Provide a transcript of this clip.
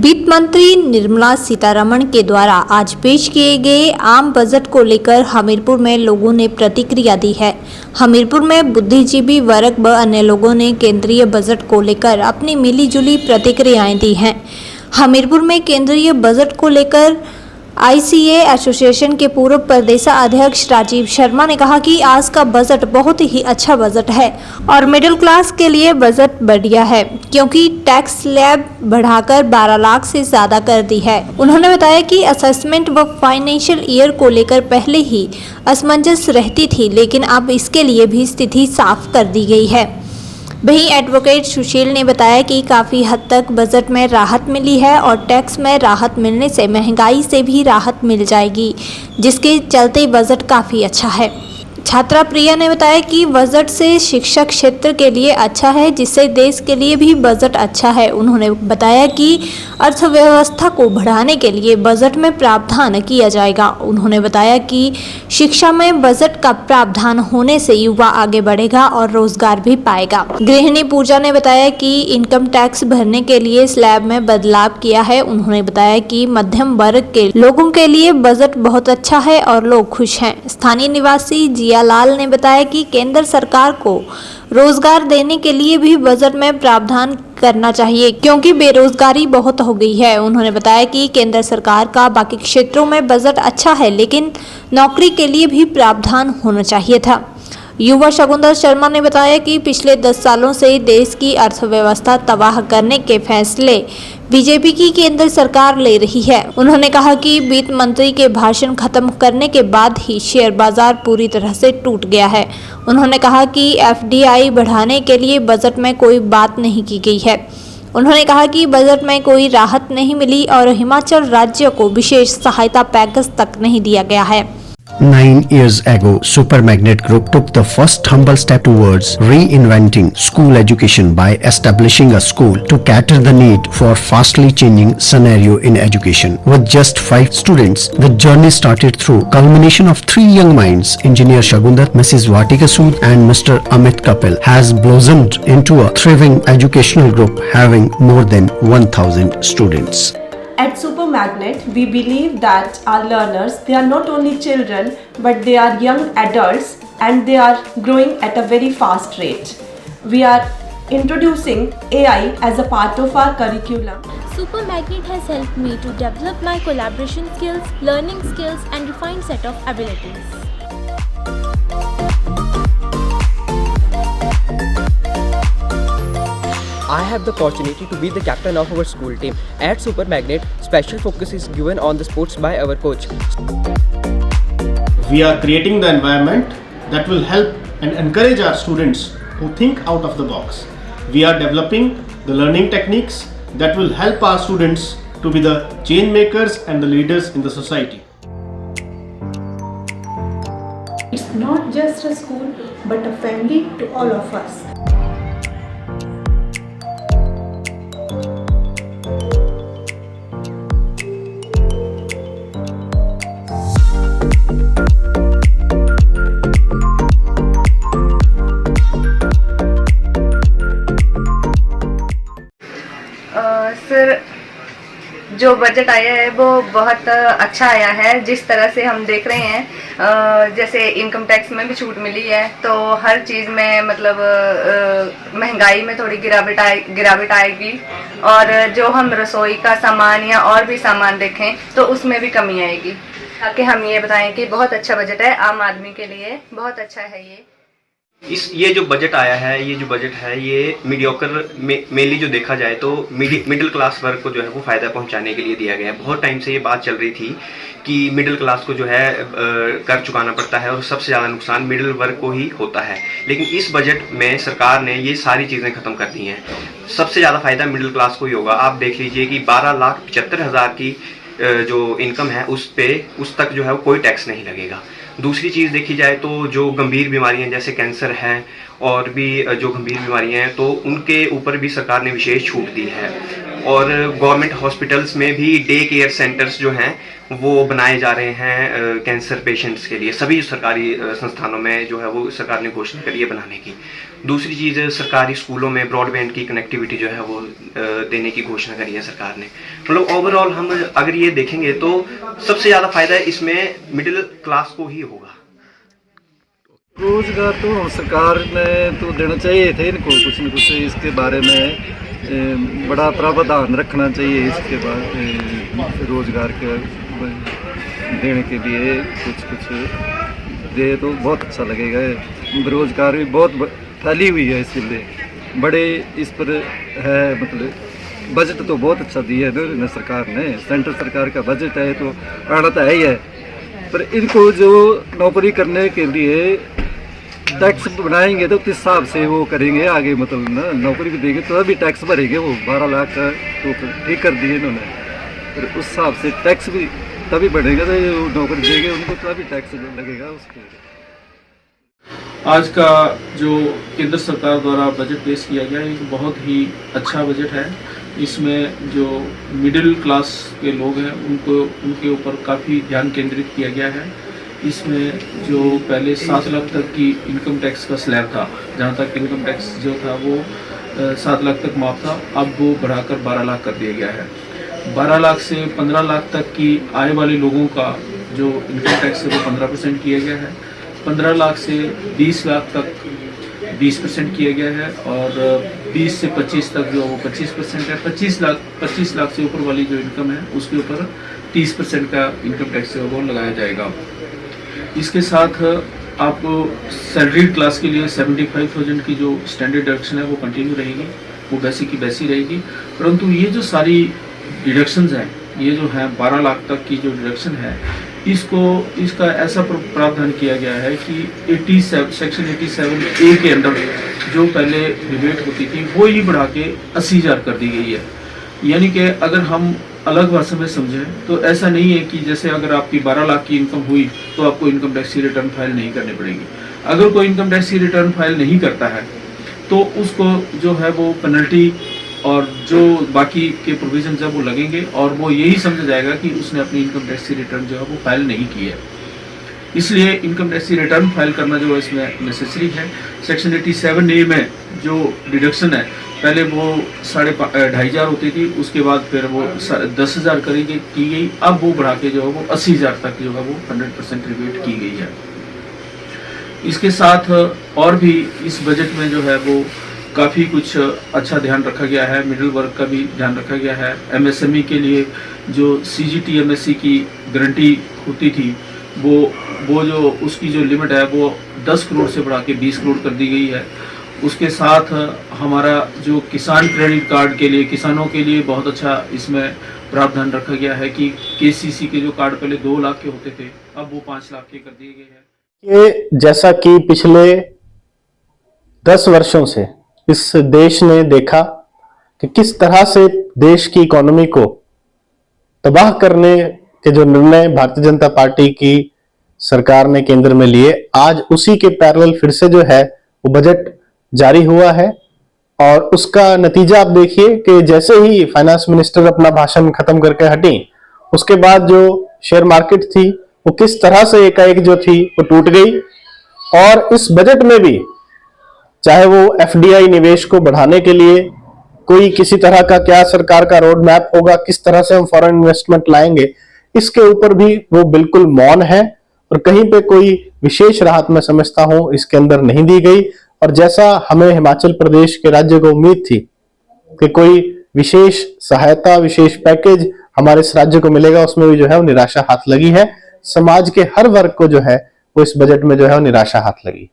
वित्त मंत्री निर्मला सीतारमण के द्वारा आज पेश किए गए आम बजट को लेकर हमीरपुर में लोगों ने प्रतिक्रिया दी है। हमीरपुर में बुद्धिजीवी वर्ग व अन्य लोगों ने केंद्रीय बजट को लेकर अपनी मिलीजुली प्रतिक्रियाएं दी हैं। हमीरपुर में केंद्रीय बजट को लेकर ICA एसोसिएशन के पूर्व प्रदेशाध्यक्ष राजीव शर्मा ने कहा कि आज का बजट बहुत ही अच्छा बजट है और मिडिल क्लास के लिए बजट बढ़िया है, क्योंकि टैक्स स्लैब बढ़ाकर 12 लाख से ज्यादा कर दी है। उन्होंने बताया कि असेसमेंट व फाइनेंशियल ईयर को लेकर पहले ही असमंजस रहती थी, लेकिन अब इसके लिए भी स्थिति साफ कर दी गई है। वहीं एडवोकेट सुशील ने बताया कि काफ़ी हद तक बजट में राहत मिली है और टैक्स में राहत मिलने से महंगाई से भी राहत मिल जाएगी, जिसके चलते बजट काफ़ी अच्छा है। छात्रा प्रिया ने बताया कि बजट से शिक्षा क्षेत्र के लिए अच्छा है, जिससे देश के लिए भी बजट अच्छा है। उन्होंने बताया कि अर्थव्यवस्था को बढ़ाने के लिए बजट में प्रावधान किया जाएगा। उन्होंने बताया कि शिक्षा में बजट का प्रावधान होने से युवा आगे बढ़ेगा और रोजगार भी पाएगा। गृहिणी पूजा ने बताया कि इनकम टैक्स भरने के लिए स्लैब में बदलाव किया है। उन्होंने बताया कि मध्यम वर्ग के लोगों के लिए बजट बहुत अच्छा है और लोग खुश हैं। स्थानीय निवासी जियालाल ने बताया कि केंद्र सरकार को रोजगार देने के लिए भी बजट में प्रावधान करना चाहिए, क्योंकि बेरोजगारी बहुत हो गई है। उन्होंने बताया कि केंद्र सरकार का बाकी क्षेत्रों में बजट अच्छा है, लेकिन नौकरी के लिए भी प्रावधान होना चाहिए था। युवा शकुंतला शर्मा ने बताया कि पिछले 10 सालों से देश की अर्थव्यवस्था तबाह करने के फैसले बीजेपी की केंद्र सरकार ले रही है। उन्होंने कहा कि वित्त मंत्री के भाषण खत्म करने के बाद ही शेयर बाजार पूरी तरह से टूट गया है। उन्होंने कहा कि FDI बढ़ाने के लिए बजट में कोई बात नहीं की गई है। उन्होंने कहा कि बजट में कोई राहत नहीं मिली और हिमाचल राज्य को विशेष सहायता पैकेज तक नहीं दिया गया है। 9 years ago, Super Magnet Group took the first humble step towards reinventing school education by establishing a school to cater the need for fastly changing scenario in education. With just 5 students, the journey started through culmination of 3 young minds, Engineer Shagundar, Mrs. Vatika Sood and Mr. Amit Kapil, has blossomed into a thriving educational group having more than 1000 students. At Super Magnet, we believe that our learners, they are not only children, but they are young adults and they are growing at a very fast rate. We are introducing AI as a part of our curriculum. Super Magnet has helped me to develop my collaboration skills, learning skills and refined set of abilities. I have the opportunity to be the captain of our school team. At Super Magnet, special focus is given on the sports by our coach. We are creating the environment that will help and encourage our students who think out of the box. We are developing the learning techniques that will help our students to be the change makers and the leaders in the society. It's not just a school, but a family to all of us. Sir, जो budget आया है वो बहुत अच्छा आया है। जिस तरह से हम देख रहे हैं, जैसे इनकम टैक्स में भी छूट मिली है, तो हर चीज़ में मतलब महंगाई में थोड़ी गिरावट आएगी और जो हम रसोई का सामान या और भी सामान देखें तो उसमें भी कमी आएगी। ताकि हम ये बताएं कि बहुत अच्छा बजट है, आम आदमी के लिए बहुत अच्छा है ये जो बजट आया है, ये जो बजट है, ये मीडियोकर मेनली जो देखा जाए तो मिडिल क्लास वर्ग को जो है वो फ़ायदा पहुंचाने के लिए दिया गया है। बहुत टाइम से ये बात चल रही थी कि मिडिल क्लास को जो है कर चुकाना पड़ता है और सबसे ज़्यादा नुकसान मिडिल वर्ग को ही होता है। लेकिन इस बजट में सरकार ने ये सारी चीज़ें ख़त्म कर दी हैं। सबसे ज़्यादा फ़ायदा मिडिल क्लास को ही होगा। आप देख लीजिए कि 12,75,000 की जो इनकम है उस तक जो है वो कोई टैक्स नहीं लगेगा। दूसरी चीज़ देखी जाए तो जो गंभीर बीमारियां जैसे कैंसर है और भी जो गंभीर बीमारियां हैं तो उनके ऊपर भी सरकार ने विशेष छूट दी है। और गवर्नमेंट हॉस्पिटल्स में भी डे केयर सेंटर्स जो हैं वो बनाए जा रहे हैं कैंसर पेशेंट्स के लिए। सभी सरकारी संस्थानों में जो है वो सरकार ने घोषणा करी है बनाने की। दूसरी चीज़, सरकारी स्कूलों में ब्रॉडबैंड की कनेक्टिविटी जो है वो देने की घोषणा करी है सरकार ने। मतलब ओवरऑल हम अगर ये देखेंगे तो सबसे ज़्यादा फायदा इसमें मिडिल क्लास को ही होगा। रोजगार तो सरकार ने तो देना चाहिए थे इनको, कुछ न कुछ इसके बारे में बड़ा प्रावधान रखना चाहिए। इसके बाद रोजगार के देने के लिए कुछ दे तो बहुत अच्छा लगेगा। बेरोजगार भी बहुत फैली हुई है, इसलिए बड़े इस पर है। मतलब बजट तो बहुत अच्छा दिया है ना सरकार ने, सेंट्रल सरकार का बजट है तो आना तो है ही है। पर इनको जो नौकरी करने के लिए टैक्स बनाएंगे तो किस हिसाब से वो करेंगे आगे, मतलब ना नौकरी भी देंगे तो अभी टैक्स भरेंगे। वो 12 लाख का तो ठीक कर दिए इन्होंने, फिर उस हिसाब से टैक्स भी तभी बढ़ेगा तो नौकरी देंगे उनको, तो अभी टैक्स लगेगा उस पर। आज का जो केंद्र सरकार द्वारा बजट पेश किया गया है, एक बहुत ही अच्छा बजट है। इसमें जो मिडिल क्लास के लोग हैं उनके ऊपर काफ़ी ध्यान केंद्रित किया गया है। इसमें जो पहले 7 लाख तक की इनकम टैक्स का स्लैब था, जहाँ तक इनकम टैक्स जो था वो 7 लाख तक माफ था, अब वो बढ़ाकर 12 लाख कर दिया गया है। 12 लाख से 15 लाख तक की आय वाले लोगों का जो इनकम टैक्स है वो 15% किया गया है। 15 लाख से 20 लाख तक 20% किया गया है, और 20 से 25 तक जो वो 25% है। 25 लाख से ऊपर वाली जो इनकम है उसके ऊपर 30% का इनकम टैक्स वो लगाया जाएगा। इसके साथ आपको सैलरी क्लास के लिए 75,000 की जो स्टैंडर्ड डिडक्शन है वो कंटिन्यू रहेगी, वो वैसी की वैसी रहेगी। परंतु ये जो सारी डिडक्शंस हैं, ये जो है 12 लाख तक की जो डिडक्शन है, इसका ऐसा प्रावधान किया गया है कि सेक्शन 87A के अंदर जो पहले रिबेट होती थी वो ही बढ़ा के 80,000 कर दी गई है। यानी कि अगर हम अलग भाषा में समझें तो ऐसा नहीं है कि जैसे अगर आपकी 12 लाख की इनकम हुई तो आपको इनकम टैक्स की रिटर्न फाइल नहीं करनी पड़ेगी। अगर कोई इनकम टैक्स की रिटर्न फाइल नहीं करता है तो उसको जो है वो पेनल्टी और जो बाकी के प्रोविजन है वो लगेंगे, और वो यही समझा जाएगा कि उसने अपनी इनकम टैक्स की रिटर्न जो है वो फाइल नहीं की है। इसलिए इनकम टैक्स की रिटर्न फाइल करना जो है इसमें नेसेसरी है। सेक्शन 87A में जो डिडक्शन है पहले वो 2,500 होती थी, उसके बाद फिर वो 10,000 की गई, अब वो बढ़ा के जो है वो 80,000 तक जो है वो 100% रिबेट की गई है। इसके साथ और भी इस बजट में जो है वो काफ़ी कुछ अच्छा ध्यान रखा गया है। मिडिल वर्ग का भी ध्यान रखा गया है। MSME के लिए जो CGT MSc की गारंटी होती थी वो जो उसकी जो लिमिट है वो 10 करोड़ से बढ़ा के 20 करोड़ कर दी गई है। उसके साथ हमारा जो किसान क्रेडिट कार्ड के लिए, किसानों के लिए बहुत अच्छा इसमें प्रावधान रखा गया है कि KCC के जो कार्ड पहले 2 लाख के होते थे अब वो 5 लाख के कर दिए गए हैं। ये जैसा कि पिछले 10 वर्षों से इस देश ने देखा कि किस तरह से देश की इकोनॉमी को तबाह करने के जो निर्णय भारतीय जनता पार्टी की सरकार ने केंद्र में लिए, आज उसी के पैरेलल फिर से जो है वो बजट जारी हुआ है। और उसका नतीजा आप देखिए कि जैसे ही फाइनेंस मिनिस्टर अपना भाषण खत्म करके हटी, उसके बाद जो शेयर मार्केट थी वो किस तरह से एकाएक जो थी वो टूट गई। और इस बजट में भी चाहे वो FDI निवेश को बढ़ाने के लिए कोई किसी तरह का क्या सरकार का रोड मैप होगा, किस तरह से हम फॉरेन इन्वेस्टमेंट लाएंगे, इसके ऊपर भी वो बिल्कुल मौन है और कहीं पे कोई विशेष राहत मैं समझता हूं इसके अंदर नहीं दी गई। और जैसा हमें हिमाचल प्रदेश के राज्य को उम्मीद थी कि कोई विशेष सहायता, विशेष पैकेज हमारे इस राज्य को मिलेगा, उसमें भी जो है वो निराशा हाथ लगी है। समाज के हर वर्ग को जो है वो इस बजट में जो है वो निराशा हाथ लगी।